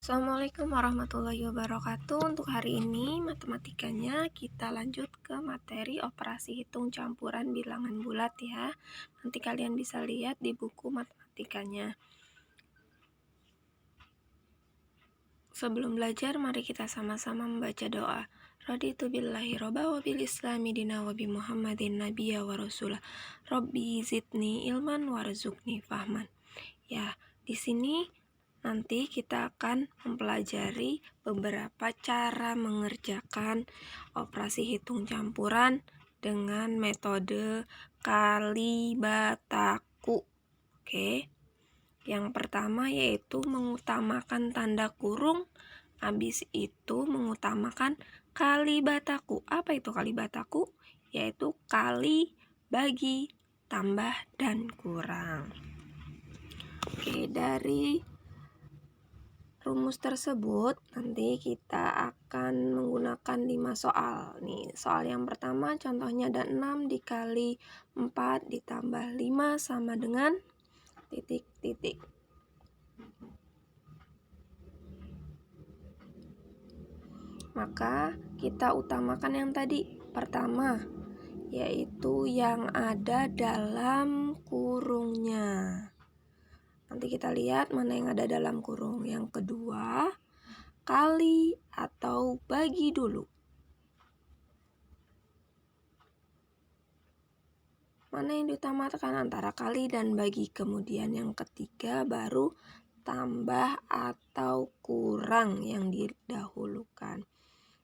Assalamualaikum warahmatullahi wabarakatuh. Untuk hari ini matematikanya kita lanjut ke materi operasi hitung campuran bilangan bulat ya. Nanti kalian bisa lihat di buku matematikanya. Sebelum belajar, mari kita sama-sama membaca doa. Raditu billahi robba wa bil islami dina wa bi Muhammadin nabiyya wa rasulah. Rabbi zidni ilman warzuqni fahman. Ya, di sini nanti kita akan mempelajari beberapa cara mengerjakan operasi hitung campuran dengan metode kalibataku. Oke. Yang pertama yaitu mengutamakan tanda kurung, habis itu mengutamakan kalibataku. Apa itu kalibataku? Yaitu kali, bagi, tambah, dan kurang. Oke, dari rumus tersebut nanti kita akan menggunakan 5 soal. Nih, soal yang pertama contohnya ada 6 dikali 4 ditambah 5 sama dengan titik-titik. Maka kita utamakan yang tadi pertama, yaitu yang ada dalam kurungnya. Nanti kita lihat mana yang ada dalam kurung. Yang kedua, kali atau bagi dulu. Mana yang diutamakan antara kali dan bagi. Kemudian yang ketiga baru tambah atau kurang yang didahulukan.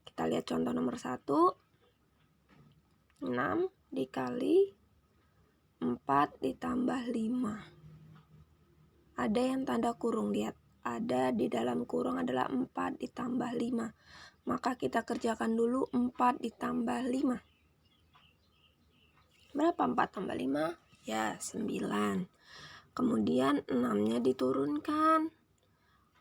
Kita lihat contoh nomor 1. 6 dikali 4 ditambah 5. Ada yang tanda kurung, lihat. Ada di dalam kurung adalah 4 ditambah 5. Maka kita kerjakan dulu 4 ditambah 5. Berapa 4 tambah 5? Ya, 9. Kemudian 6-nya diturunkan.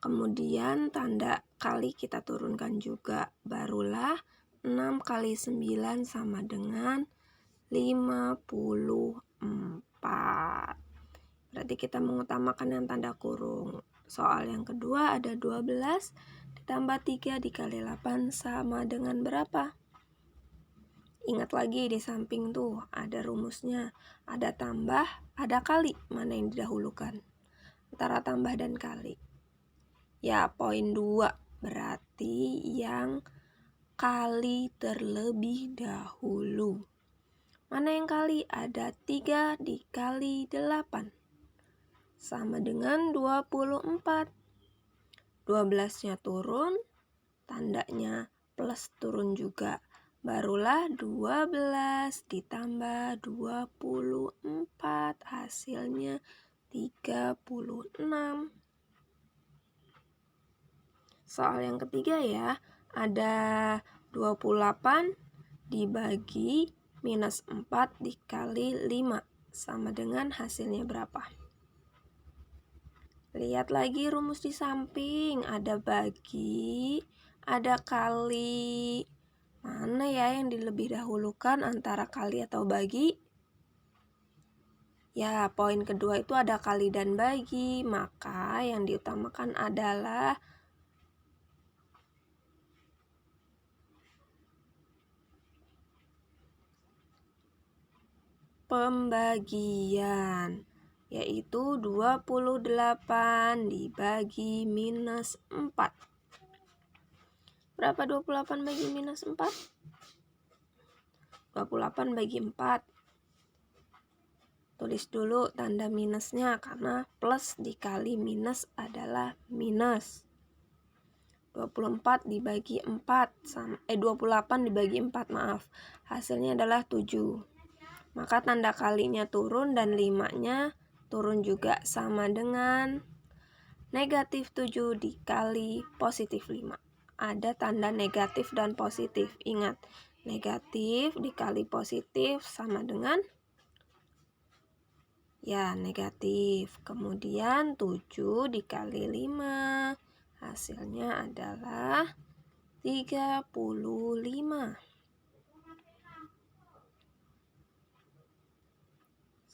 Kemudian tanda kali kita turunkan juga. Barulah 6 kali 9 sama dengan 54. Berarti kita mengutamakan yang tanda kurung. Soal yang kedua ada 12 ditambah 3 dikali 8 sama dengan berapa? Ingat lagi di samping tuh ada rumusnya. Ada tambah, ada kali. Mana yang didahulukan? Antara tambah dan kali. Ya, poin 2. Berarti yang kali terlebih dahulu. Mana yang kali? Ada 3 dikali 8. Sama dengan 24. 12-nya turun, tandanya plus turun juga. Barulah 12 ditambah 24, hasilnya 36. Soal yang ketiga ya, ada 28 dibagi minus 4 dikali 5. Sama dengan hasilnya berapa? Lihat lagi rumus di samping. Ada bagi, ada kali. Mana ya yang dilebih dahulukan antara kali atau bagi? Ya, poin kedua itu ada kali dan bagi. Maka yang diutamakan adalah pembagian, yaitu 28 dibagi minus 4. Berapa 28 bagi minus 4? 28 bagi 4. Tulis dulu tanda minusnya karena plus dikali minus adalah minus. 24 dibagi 4 28 dibagi 4, maaf. Hasilnya adalah 7. Maka tanda kalinya turun dan 5-nya turun juga, sama dengan negatif 7 dikali positif 5. Ada tanda negatif dan positif. Ingat, negatif dikali positif sama dengan ya negatif. Kemudian 7 dikali 5. Hasilnya adalah 35.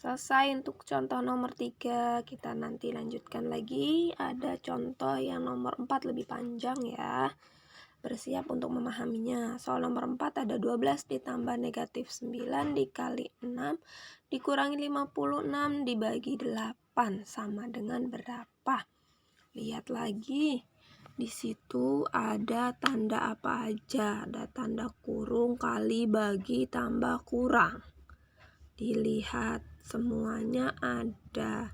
Selesai untuk contoh nomor 3, kita nanti lanjutkan lagi. Ada contoh yang nomor 4 lebih panjang ya. Bersiap untuk memahaminya. Soal nomor 4 ada 12 ditambah negatif 9 dikali 6 dikurangi 56 dibagi 8 sama dengan berapa? Lihat lagi. Di situ ada tanda apa aja? Ada tanda kurung, kali, bagi, tambah, kurang. Dilihat semuanya ada.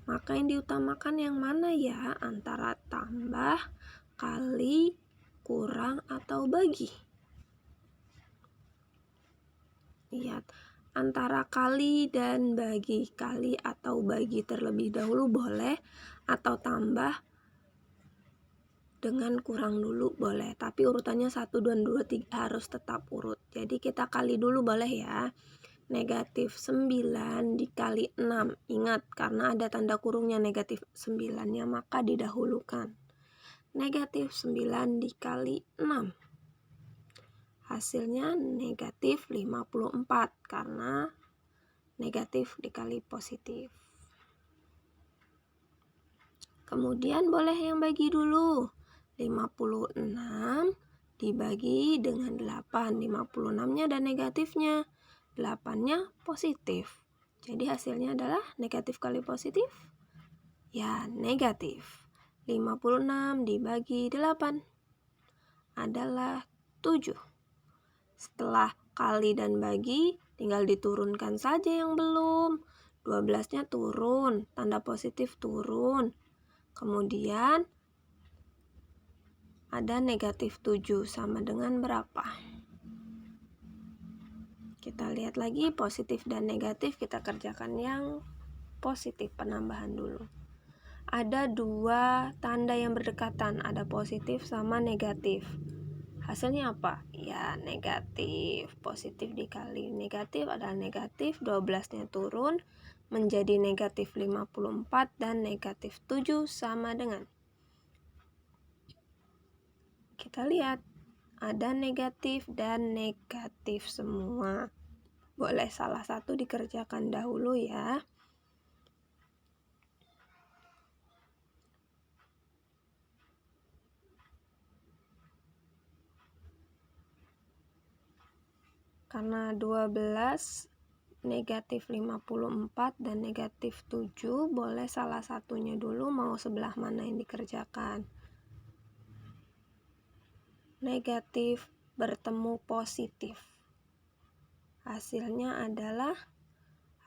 Maka yang diutamakan yang mana ya? Antara tambah, kali, kurang, atau bagi? Lihat, antara kali dan bagi. Kali atau bagi terlebih dahulu boleh, atau tambah dengan kurang dulu boleh. Tapi urutannya 1, 2, 3 harus tetap urut. Jadi kita kali dulu boleh ya. Negatif 9 dikali 6. Ingat, karena ada tanda kurungnya negatif 9-nya, maka didahulukan. Negatif 9 dikali 6. Hasilnya negatif 54, karena negatif dikali positif. Kemudian boleh yang bagi dulu. 56 dibagi dengan 8. 56-nya ada negatifnya. 8-nya positif. Jadi hasilnya adalah negatif kali positif? Ya, negatif. 56 dibagi 8 adalah 7. Setelah kali dan bagi, tinggal diturunkan saja yang belum. 12-nya turun, tanda positif turun. Kemudian ada negatif 7 sama dengan berapa? Kita lihat lagi positif dan negatif, kita kerjakan yang positif, penambahan dulu. Ada 2 tanda yang berdekatan, ada positif sama negatif. Hasilnya apa? Ya, negatif. Positif dikali negatif adalah negatif, 12-nya turun menjadi negatif 54 dan negatif 7 sama dengan. Kita lihat, ada negatif dan negatif semua. Boleh salah satu dikerjakan dahulu ya. Karena 12 negatif 54 dan negatif 7, boleh salah satunya dulu, mau sebelah mana yang dikerjakan. Negatif bertemu positif. Hasilnya adalah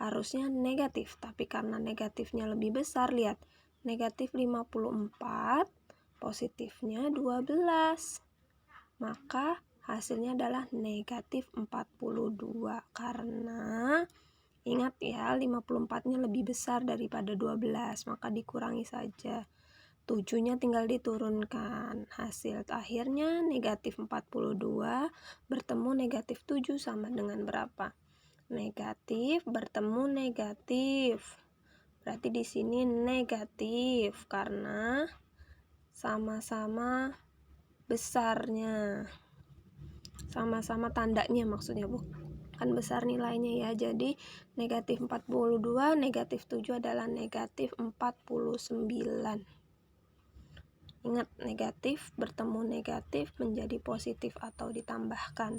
harusnya negatif, tapi karena negatifnya lebih besar, lihat. Negatif 54, positifnya 12. Maka hasilnya adalah negatif 42. Karena ingat ya, 54-nya lebih besar daripada 12, maka dikurangi saja. 7-nya tinggal diturunkan. Hasil akhirnya negatif 42 bertemu negatif 7 sama dengan berapa? Negatif bertemu negatif. Berarti di sini negatif karena sama-sama besarnya. Sama-sama tandanya maksudnya, bukan besar nilainya ya. Jadi negatif 42, negatif 7 adalah negatif 49. Ingat, negatif bertemu negatif menjadi positif atau ditambahkan.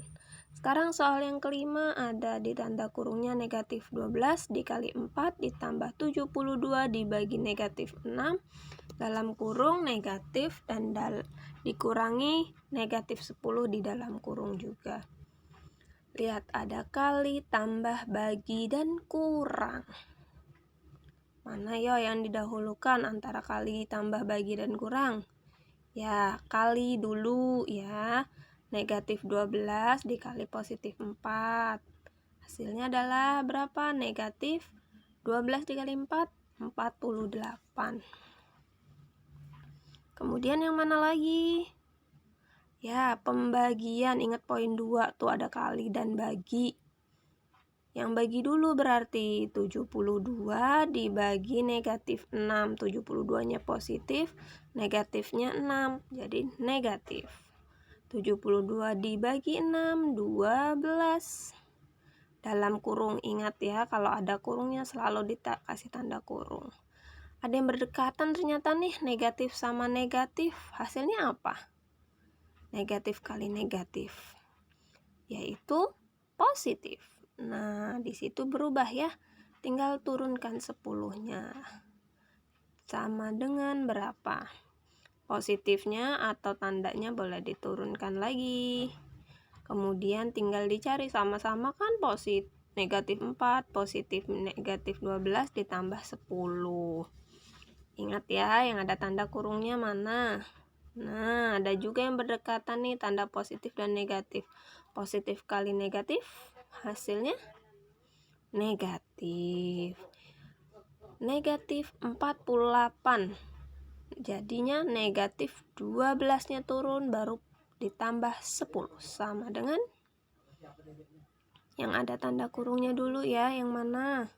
Sekarang soal yang kelima, ada di tanda kurungnya negatif 12 dikali 4 ditambah 72 dibagi negatif 6 dalam kurung negatif dan dikurangi negatif 10 di dalam kurung juga. Lihat, ada kali, tambah, bagi, dan kurang. Mana yo yang didahulukan antara kali, tambah, bagi, dan kurang? Ya, kali dulu ya. Negatif 12 dikali positif 4. Hasilnya adalah berapa? Negatif 12 dikali 4, 48. Kemudian yang mana lagi? Ya, pembagian. Ingat poin 2, tuh ada kali dan bagi. Yang bagi dulu berarti 72 dibagi negatif 6. 72-nya positif, negatifnya 6. Jadi negatif. 72 dibagi 6, 12. dalam kurung. Ingat ya, kalau ada kurungnya selalu dikasih tanda kurung. Ada yang berdekatan ternyata nih, negatif sama negatif. Hasilnya apa? Negatif kali negatif, yaitu positif. Nah, di situ berubah ya. Tinggal turunkan 10-nya. Sama dengan berapa? Positifnya atau tandanya boleh diturunkan lagi. Kemudian tinggal dicari sama-sama kan positif negatif 4, positif negatif 12 ditambah 10. Ingat ya, yang ada tanda kurungnya mana? Nah, ada juga yang berdekatan nih, tanda positif dan negatif. Positif kali negatif, hasilnya negatif. Negatif 48. Jadinya negatif 12-nya turun, baru ditambah 10. Sama dengan yang ada tanda kurungnya dulu ya, yang mana?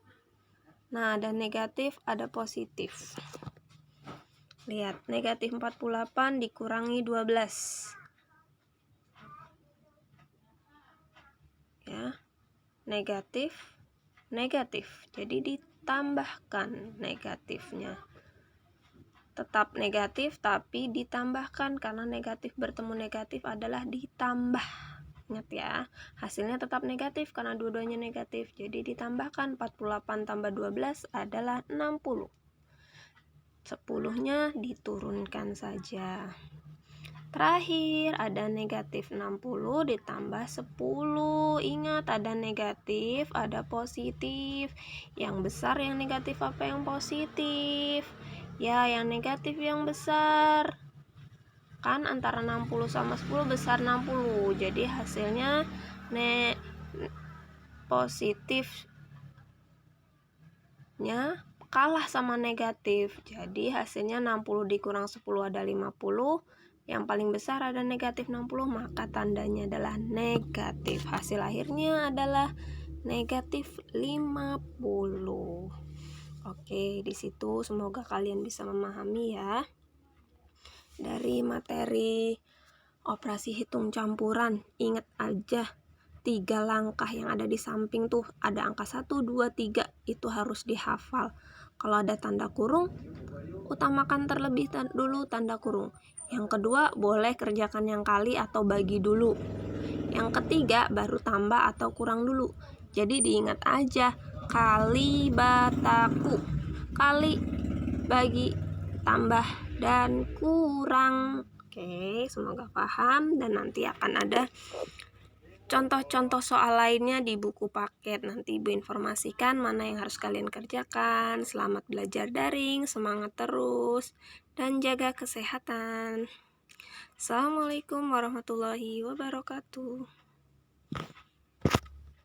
Nah, ada negatif, ada positif. Lihat, negatif 48 dikurangi 12. Ya, negatif, negatif. Jadi ditambahkan negatifnya. Tetap negatif tapi ditambahkan, karena negatif bertemu negatif adalah ditambah. Ingat ya, hasilnya tetap negatif karena dua-duanya negatif. Jadi ditambahkan, 48 tambah 12 adalah 60. 10-nya diturunkan saja. Terakhir ada negatif 60 ditambah 10. Ingat, ada negatif, ada positif. Yang besar yang negatif apa yang positif? Ya, yang negatif yang besar. Kan antara 60 sama 10 besar 60. Jadi hasilnya positifnya kalah sama negatif. Jadi hasilnya 60 dikurang 10 ada 50. Yang paling besar ada negatif 60, maka tandanya adalah negatif. Hasil akhirnya adalah negatif 50. Oke, di situ semoga kalian bisa memahami ya. Dari materi operasi hitung campuran, ingat aja 3 langkah yang ada di samping tuh, ada angka 1, 2, 3, itu harus dihafal. Kalau ada tanda kurung, utamakan terlebih dulu tanda kurung. Yang kedua, boleh kerjakan yang kali atau bagi dulu. Yang ketiga, baru tambah atau kurang dulu. Jadi diingat aja, kali bataku, kali, bagi, tambah, dan kurang. Oke, semoga paham, dan nanti akan ada contoh-contoh soal lainnya di buku paket. Nanti Ibu informasikan mana yang harus kalian kerjakan. Selamat belajar daring, semangat terus, dan jaga kesehatan. Assalamualaikum warahmatullahi wabarakatuh.